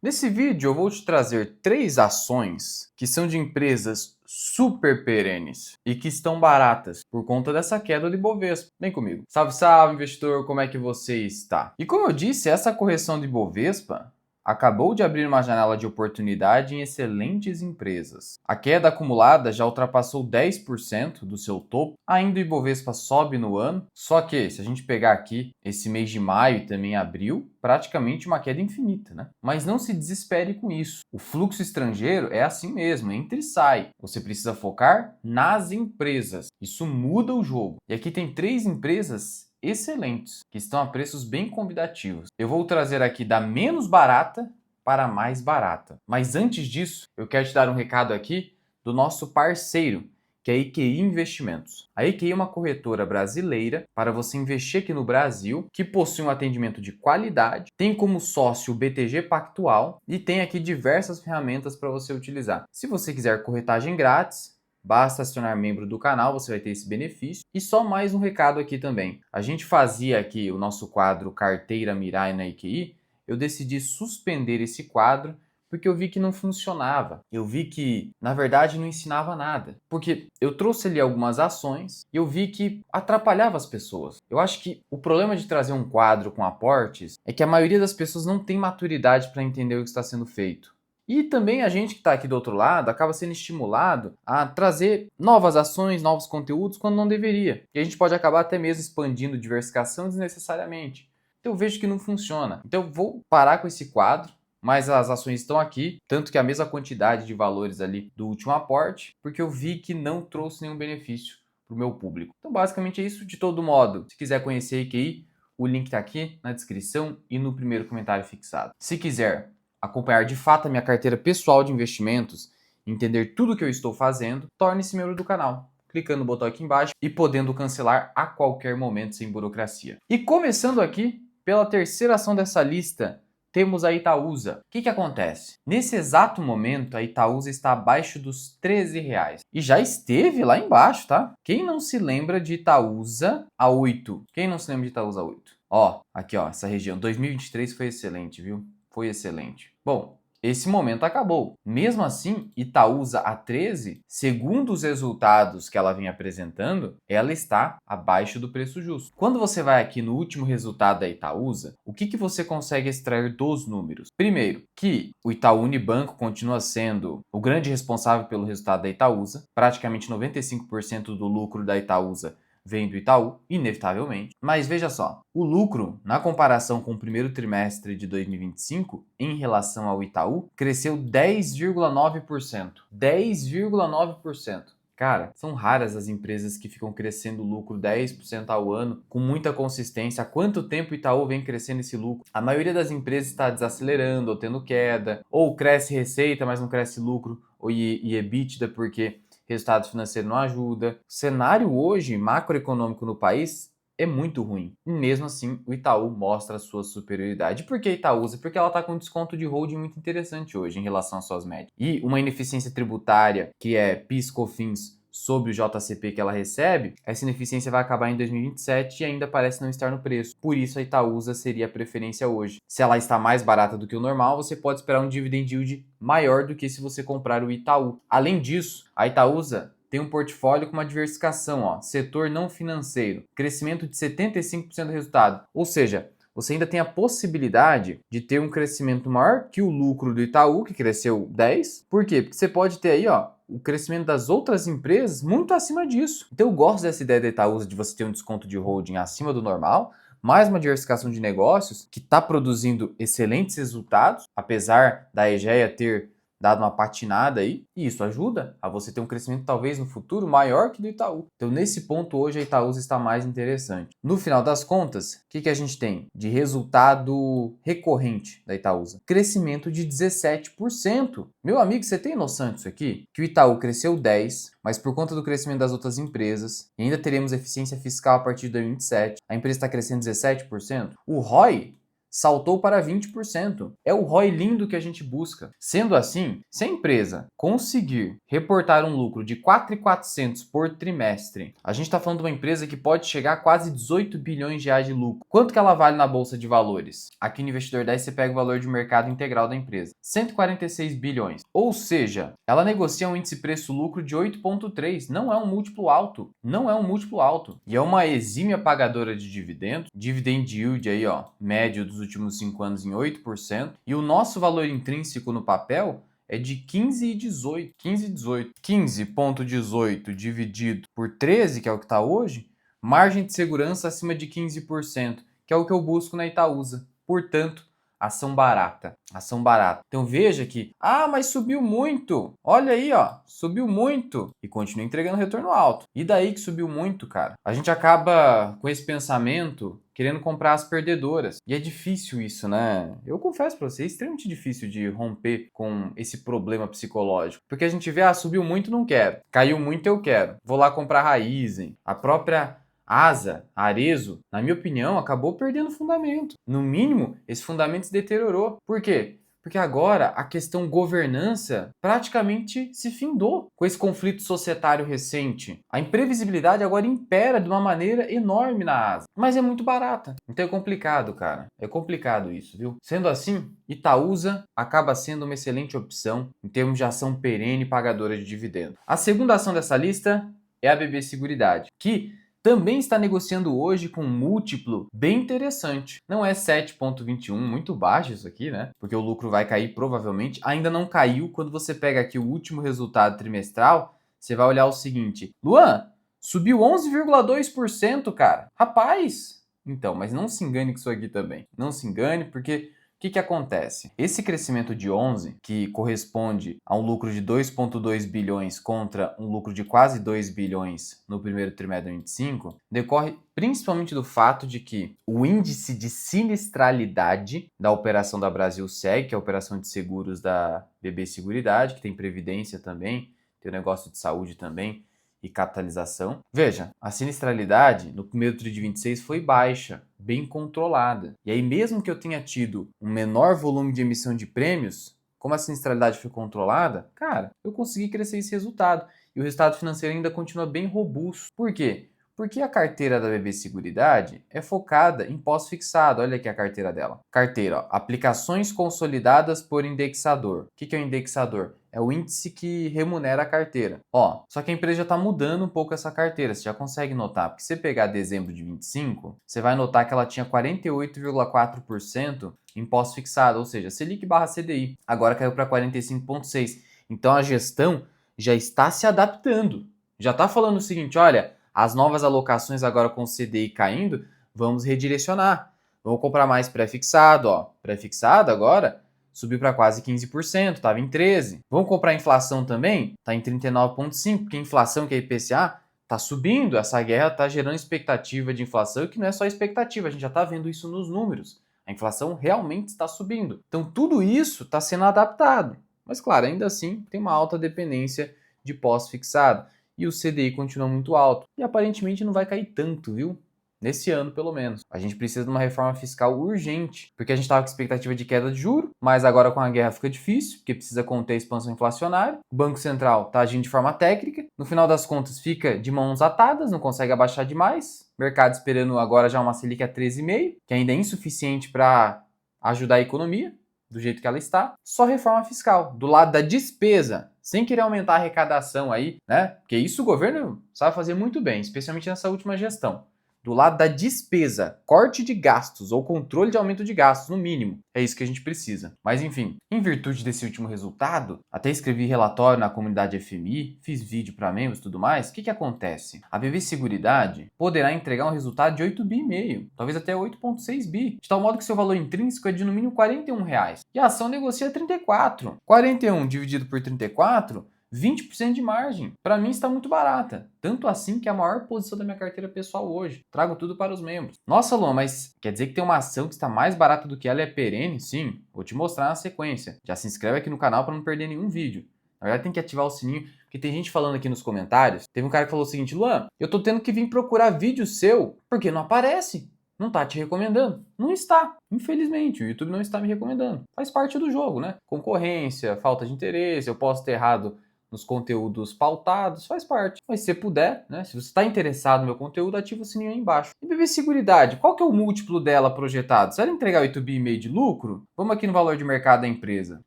Nesse vídeo eu vou te trazer 3 ações que são de empresas super perenes e que estão baratas por conta dessa queda do Ibovespa. Vem comigo. Salve, salve, investidor, como é que você está? E como eu disse, essa correção do Ibovespa acabou de abrir uma janela de oportunidade em excelentes empresas. A queda acumulada já ultrapassou 10% do seu topo. Ainda o Ibovespa sobe no ano, só que se a gente pegar aqui esse mês de maio e também abril, praticamente uma queda infinita, né? Mas não se desespere com isso. O fluxo estrangeiro é assim mesmo, entra e sai. Você precisa focar nas empresas. Isso muda o jogo. E aqui tem 3 empresas excelentes, que estão a preços bem convidativos. Eu vou trazer aqui da menos barata para a mais barata. Mas antes disso, eu quero te dar um recado aqui do nosso parceiro, que é a EQI Investimentos. A EQI é uma corretora brasileira para você investir aqui no Brasil, que possui um atendimento de qualidade, tem como sócio o BTG Pactual e tem aqui diversas ferramentas para você utilizar. Se você quiser corretagem grátis, basta se tornar membro do canal, você vai ter esse benefício. E só mais um recado aqui também. A gente fazia aqui o nosso quadro Carteira Mirai na EQI, eu decidi suspender esse quadro porque eu vi que não funcionava. Eu vi que, na verdade, não ensinava nada. Porque eu trouxe ali algumas ações e eu vi que atrapalhava as pessoas. Eu acho que o problema de trazer um quadro com aportes é que a maioria das pessoas não tem maturidade para entender o que está sendo feito. E também a gente que está aqui do outro lado acaba sendo estimulado a trazer novas ações, novos conteúdos quando não deveria. E a gente pode acabar até mesmo expandindo diversificação desnecessariamente. Então eu vejo que não funciona. Então eu vou parar com esse quadro, mas as ações estão aqui, tanto que a mesma quantidade de valores ali do último aporte, porque eu vi que não trouxe nenhum benefício para o meu público. Então basicamente é isso. De todo modo, se quiser conhecer a EQI, o link está aqui na descrição e no primeiro comentário fixado. Se quiser acompanhar de fato a minha carteira pessoal de investimentos, entender tudo o que eu estou fazendo, torne-se membro do canal, clicando no botão aqui embaixo e podendo cancelar a qualquer momento sem burocracia. E começando aqui, pela terceira ação dessa lista, temos a Itaúsa. O que acontece? Nesse exato momento, a Itaúsa está abaixo dos R$ 13. E já esteve lá embaixo, tá? Quem não se lembra de Itaúsa a 8? Quem não se lembra de Itaúsa a 8? Ó, aqui ó, essa região. 2023 foi excelente, viu? Foi excelente. Bom, esse momento acabou. Mesmo assim, Itaúsa a 13, segundo os resultados que ela vem apresentando, ela está abaixo do preço justo. Quando você vai aqui no último resultado da Itaúsa, o que você consegue extrair dos números? Primeiro, que o Itaú Unibanco continua sendo o grande responsável pelo resultado da Itaúsa. Praticamente 95% do lucro da Itaúsa vem do Itaú, inevitavelmente. Mas veja só, o lucro, na comparação com o primeiro trimestre de 2025, em relação ao Itaú, cresceu 10,9%. 10,9%. Cara, são raras as empresas que ficam crescendo lucro 10% ao ano com muita consistência. Há quanto tempo o Itaú vem crescendo esse lucro? A maioria das empresas está desacelerando ou tendo queda, ou cresce receita, mas não cresce lucro, ou EBITDA porque resultado financeiro não ajuda. O cenário hoje macroeconômico no país é muito ruim. E mesmo assim, o Itaú mostra a sua superioridade. Por que Itaúsa? Porque ela está com um desconto de holding muito interessante hoje em relação às suas médias. E uma ineficiência tributária, que é PIS/COFINS, sobre o JCP que ela recebe, essa ineficiência vai acabar em 2027 e ainda parece não estar no preço. Por isso a Itaúsa seria a preferência hoje. Se ela está mais barata do que o normal, você pode esperar um dividend yield maior do que se você comprar o Itaú. Além disso, a Itaúsa tem um portfólio com uma diversificação, ó, setor não financeiro, crescimento de 75% do resultado. Ou seja, você ainda tem a possibilidade de ter um crescimento maior que o lucro do Itaú, que cresceu 10. Por quê? Porque você pode ter aí, ó, o crescimento das outras empresas muito acima disso. Então eu gosto dessa ideia da Itaúsa de você ter um desconto de holding acima do normal, mais uma diversificação de negócios que está produzindo excelentes resultados, apesar da Egea ter dado uma patinada aí, e isso ajuda a você ter um crescimento talvez no futuro maior que do Itaú. Então nesse ponto hoje a Itaúsa está mais interessante. No final das contas, o que a gente tem de resultado recorrente da Itaúsa? Crescimento de 17%. Meu amigo, você tem noção disso aqui? Que o Itaú cresceu 10%, mas por conta do crescimento das outras empresas, e ainda teremos eficiência fiscal a partir de 2027, a empresa está crescendo 17%. O ROI saltou para 20%. É o ROI lindo que a gente busca. Sendo assim, se a empresa conseguir reportar um lucro de 4.400 por trimestre, a gente está falando de uma empresa que pode chegar a quase 18 bilhões de reais de lucro. Quanto que ela vale na Bolsa de Valores? Aqui no Investidor 10 você pega o valor de mercado integral da empresa. 146 bilhões. Ou seja, ela negocia um índice preço-lucro de 8,3. Não é um múltiplo alto. Não é um múltiplo alto. E é uma exímia pagadora de dividendos. Dividend yield aí, ó, médio dos últimos 5 anos em 8%. E o nosso valor intrínseco no papel é de 15,18. 15,18. 15,18 dividido por 13, que é o que está hoje, margem de segurança acima de 15%, que é o que eu busco na Itaúsa. Portanto, ação barata. Ação barata. Então veja que, mas subiu muito. Olha aí, ó, subiu muito e continua entregando retorno alto. E daí que subiu muito, cara? A gente acaba com esse pensamento querendo comprar as perdedoras. E é difícil isso, né? Eu confesso pra você, é extremamente difícil de romper com esse problema psicológico. Porque a gente vê, subiu muito, não quero. Caiu muito, eu quero. Vou lá comprar Raizen. A própria Asa, Arezzo, na minha opinião, acabou perdendo fundamento. No mínimo, esse fundamento se deteriorou. Por quê? Porque agora a questão governança praticamente se findou com esse conflito societário recente. A imprevisibilidade agora impera de uma maneira enorme na Asa. Mas é muito barata. Então é complicado, cara. É complicado isso, viu? Sendo assim, Itaúsa acaba sendo uma excelente opção em termos de ação perene pagadora de dividendo. A segunda ação dessa lista é a BB Seguridade, que também está negociando hoje com um múltiplo bem interessante. Não é 7,21, muito baixo isso aqui, né? Porque o lucro vai cair provavelmente. Ainda não caiu. Quando você pega aqui o último resultado trimestral, você vai olhar o seguinte. Luan, subiu 11,2%, cara. Rapaz! Então, mas não se engane com isso aqui também. Não se engane, porque o que acontece? Esse crescimento de 11, que corresponde a um lucro de 2,2 bilhões contra um lucro de quase 2 bilhões no primeiro trimestre de 2025, decorre principalmente do fato de que o índice de sinistralidade da operação da Brasilseg, que é a operação de seguros da BB Seguridade, que tem previdência também, tem o negócio de saúde também, e capitalização. Veja, a sinistralidade no primeiro TRI de 26 foi baixa, bem controlada. E aí, mesmo que eu tenha tido um menor volume de emissão de prêmios, como a sinistralidade foi controlada, cara, eu consegui crescer esse resultado. E o resultado financeiro ainda continua bem robusto. Por quê? Porque a carteira da BB Seguridade é focada em pós-fixado. Olha aqui a carteira dela. Carteira, ó, aplicações consolidadas por indexador. O que é o indexador? É o índice que remunera a carteira. Ó, só que a empresa já está mudando um pouco essa carteira, você já consegue notar. Porque se você pegar dezembro de 25, você vai notar que ela tinha 48,4% em pós-fixado, ou seja, Selic barra CDI. Agora caiu para 45,6%. Então a gestão já está se adaptando. Já está falando o seguinte, olha, as novas alocações agora com o CDI caindo, vamos redirecionar. Vamos comprar mais pré-fixado, ó. Pré-fixado agora subiu para quase 15%, estava em 13%. Vamos comprar inflação também? Está em 39,5%, porque a inflação, que é IPCA, está subindo. Essa guerra está gerando expectativa de inflação, que não é só expectativa, a gente já está vendo isso nos números. A inflação realmente está subindo. Então tudo isso está sendo adaptado. Mas claro, ainda assim tem uma alta dependência de pós-fixado. E o CDI continua muito alto. E aparentemente não vai cair tanto, viu? Nesse ano, pelo menos. A gente precisa de uma reforma fiscal urgente, porque a gente estava com expectativa de queda de juro, mas agora com a guerra fica difícil, porque precisa conter a expansão inflacionária. O Banco Central está agindo de forma técnica. No final das contas, fica de mãos atadas, não consegue abaixar demais. Mercado esperando agora já uma Selic a 13,5, que ainda é insuficiente para ajudar a economia, do jeito que ela está. Só reforma fiscal, do lado da despesa, sem querer aumentar a arrecadação aí, né? Porque isso o governo sabe fazer muito bem, especialmente nessa última gestão. Do lado da despesa, corte de gastos ou controle de aumento de gastos, no mínimo. É isso que a gente precisa. Mas enfim, em virtude desse último resultado, até escrevi relatório na comunidade FMI, fiz vídeo para membros e tudo mais. O que acontece? A BB Seguridade poderá entregar um resultado de 8,5 bi, talvez até 8,6 bi, de tal modo que seu valor intrínseco é de no mínimo R$41. E a ação negocia 34. 41 dividido por 34, 20% de margem. Para mim está muito barata. Tanto assim que é a maior posição da minha carteira pessoal hoje. Trago tudo para os membros. Nossa, Luan, mas quer dizer que tem uma ação que está mais barata do que ela é perene? Sim, vou te mostrar na sequência. Já se inscreve aqui no canal para não perder nenhum vídeo. Na verdade tem que ativar o sininho, porque tem gente falando aqui nos comentários. Teve um cara que falou o seguinte, Luan, eu tô tendo que vir procurar vídeo seu, porque não aparece. não está te recomendando. Não está. Infelizmente, o YouTube não está me recomendando. Faz parte do jogo, né? Concorrência, falta de interesse, eu posso ter errado nos conteúdos pautados, faz parte. Mas se você puder, né? Se você está interessado no meu conteúdo, ativa o sininho aí embaixo. E BB Seguridade, qual que é o múltiplo dela projetado? Se ela entregar 8,5 bi de lucro, vamos aqui no valor de mercado da empresa.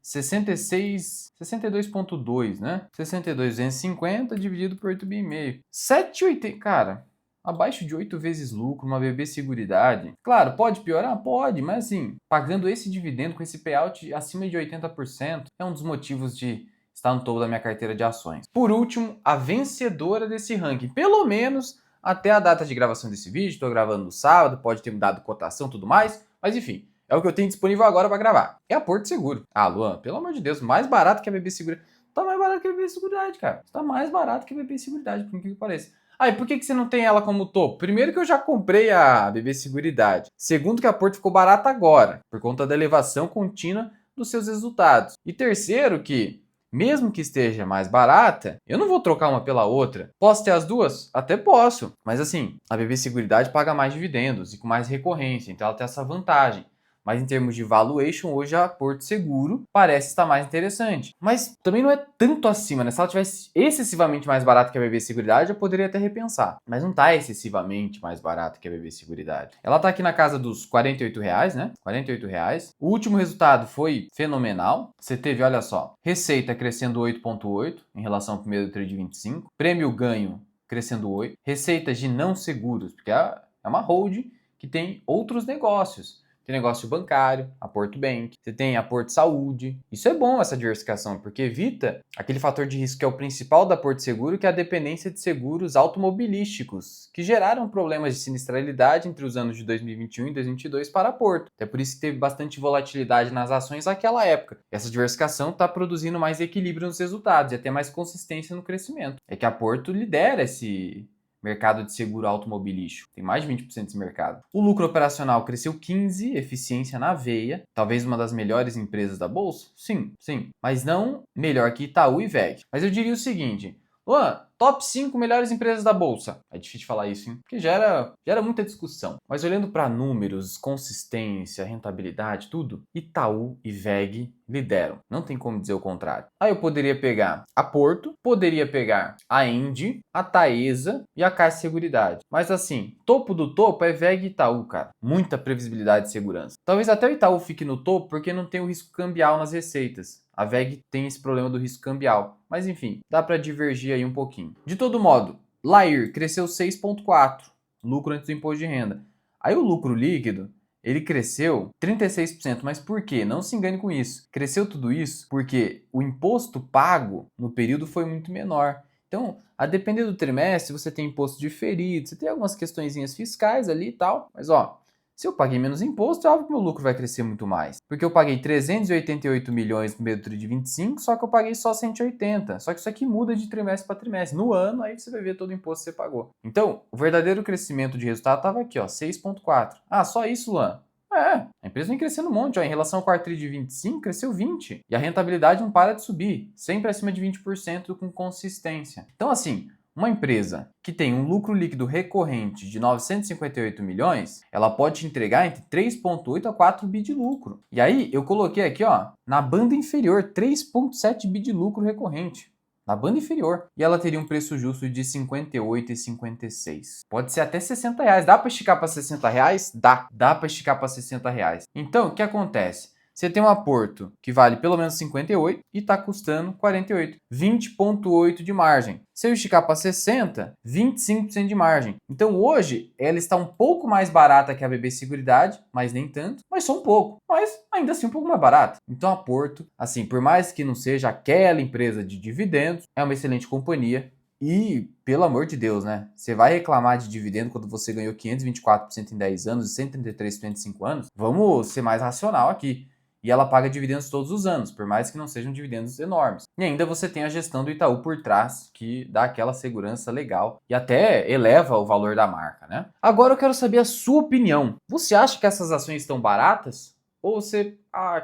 62,2, né? 62,250 dividido por 8,5 bi. 7,80, cara. Abaixo de 8 vezes lucro, uma BB Seguridade. Claro, pode piorar? Pode, mas assim, pagando esse dividendo com esse payout acima de 80%, é um dos motivos de estar no topo da minha carteira de ações. Por último, a vencedora desse ranking, pelo menos até a data de gravação desse vídeo, estou gravando no sábado, pode ter mudado cotação e tudo mais, mas enfim, é o que eu tenho disponível agora para gravar. É a Porto Seguro. Ah, Luan, pelo amor de Deus, mais barato que a BB Seguridade. Tá mais barato que a BB Seguridade, cara. Tá mais barato que a BB Seguridade, por que pareça. Ah, e por que você não tem ela como topo? Primeiro que eu já comprei a BB Seguridade. Segundo que a Porto ficou barata agora, por conta da elevação contínua dos seus resultados. E terceiro que, mesmo que esteja mais barata, eu não vou trocar uma pela outra. Posso ter as duas? Até posso. Mas assim, a BB Seguridade paga mais dividendos e com mais recorrência, então ela tem essa vantagem. Mas em termos de valuation, hoje a Porto Seguro parece estar mais interessante. Mas também não é tanto acima, né? Se ela tivesse excessivamente mais barata que a BB Seguridade, eu poderia até repensar. Mas não está excessivamente mais barata que a BB Seguridade. Ela está aqui na casa dos R$ 48, né? R$ 48. O último resultado foi fenomenal. Você teve, olha só, receita crescendo 8,8 em relação ao primeiro TRI de 25. Prêmio ganho crescendo 8. Receitas de não seguros, porque é uma holding que tem outros negócios. Tem negócio bancário, a Porto Bank, você tem a Porto Saúde. Isso é bom, essa diversificação, porque evita aquele fator de risco que é o principal da Porto Seguro, que é a dependência de seguros automobilísticos, que geraram problemas de sinistralidade entre os anos de 2021 e 2022 para a Porto. É por isso que teve bastante volatilidade nas ações naquela época. Essa diversificação está produzindo mais equilíbrio nos resultados e até mais consistência no crescimento. É que a Porto lidera esse mercado de seguro automobilístico. Tem mais de 20% desse mercado. O lucro operacional cresceu 15%, eficiência na veia. Talvez uma das melhores empresas da bolsa? Sim. Mas não melhor que Itaú e WEG. Mas eu diria o seguinte, Luan, top 5 melhores empresas da bolsa. É difícil falar isso, hein? Porque gera muita discussão. Mas olhando para números, consistência, rentabilidade, tudo, Itaú e WEG lideram. Não tem como dizer o contrário. Aí eu poderia pegar a Porto, poderia pegar a Engie, a Taesa e a Caixa Seguridade. Mas assim, topo do topo é WEG e Itaú, cara. Muita previsibilidade e segurança. Talvez até o Itaú fique no topo porque não tem o risco cambial nas receitas. A WEG tem esse problema do risco cambial. Mas enfim, dá para divergir aí um pouquinho. De todo modo, Lair cresceu 6,4%, lucro antes do imposto de renda. Aí o lucro líquido, ele cresceu 36%, mas por quê? Não se engane com isso. Cresceu tudo isso porque o imposto pago no período foi muito menor. Então, a depender do trimestre, você tem imposto diferido, você tem algumas questõezinhas fiscais ali e tal, mas ó, se eu paguei menos imposto, é óbvio que meu lucro vai crescer muito mais. Porque eu paguei 388 milhões no primeiro TRI de 25, só que eu paguei só 180. Só que isso aqui muda de trimestre para trimestre. No ano, aí você vai ver todo o imposto que você pagou. Então, o verdadeiro crescimento de resultado estava aqui, ó, 6,4. Ah, só isso, Luan? A empresa vem crescendo um monte, ó. Em relação ao quarto TRI de 25, cresceu 20. E a rentabilidade não para de subir, sempre acima de 20% com consistência. Então, assim, uma empresa que tem um lucro líquido recorrente de 958 milhões, ela pode te entregar entre 3,8 a 4 bi de lucro. E aí, eu coloquei aqui, ó, na banda inferior, 3,7 bi de lucro recorrente. Na banda inferior. E ela teria um preço justo de 58,56. Pode ser até 60 reais. Dá para esticar para 60 reais? Dá para esticar para 60 reais. Então, o que acontece? Você tem um aporto que vale pelo menos 58 e está custando 48. 20,8 de margem. Se eu esticar para 60, 25% de margem. Então hoje ela está um pouco mais barata que a BB Seguridade, mas nem tanto, mas só um pouco. Mas ainda assim um pouco mais barata. Então a Porto, assim, por mais que não seja aquela empresa de dividendos, é uma excelente companhia. E, pelo amor de Deus, né? Você vai reclamar de dividendo quando você ganhou 524% em 10 anos e 133% em 5 anos? Vamos ser mais racional aqui. E ela paga dividendos todos os anos, por mais que não sejam dividendos enormes. E ainda você tem a gestão do Itaú por trás, que dá aquela segurança legal e até eleva o valor da marca, né? Agora eu quero saber a sua opinião. Você acha que essas ações estão baratas? Ou você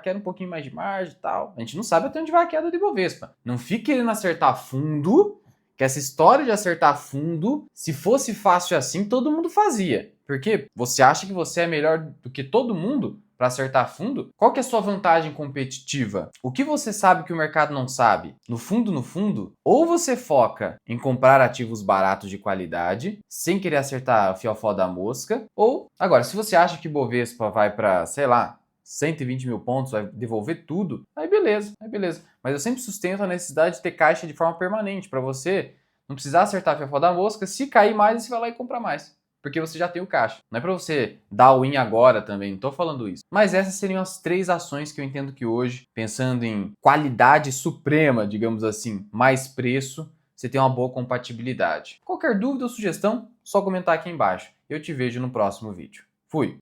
quer um pouquinho mais de margem e tal? A gente não sabe até onde vai a queda do Ibovespa. Não fique querendo acertar fundo, que essa história de acertar fundo, se fosse fácil assim, todo mundo fazia. Porque você acha que você é melhor do que todo mundo para acertar fundo? Qual que é a sua vantagem competitiva? O que você sabe que o mercado não sabe? No fundo, ou você foca em comprar ativos baratos de qualidade, sem querer acertar o fiofó da mosca, ou, agora, se você acha que Bovespa vai para, sei lá, 120 mil pontos, vai devolver tudo, aí beleza, aí beleza. Mas eu sempre sustento a necessidade de ter caixa de forma permanente, para você não precisar acertar a fiofó da mosca. Se cair mais, você vai lá e compra mais, porque você já tem o caixa. Não é para você dar o win agora também, não tô falando isso. Mas essas seriam as 3 ações que eu entendo que hoje, pensando em qualidade suprema, digamos assim, mais preço, você tem uma boa compatibilidade. Qualquer dúvida ou sugestão, só comentar aqui embaixo. Eu te vejo no próximo vídeo. Fui!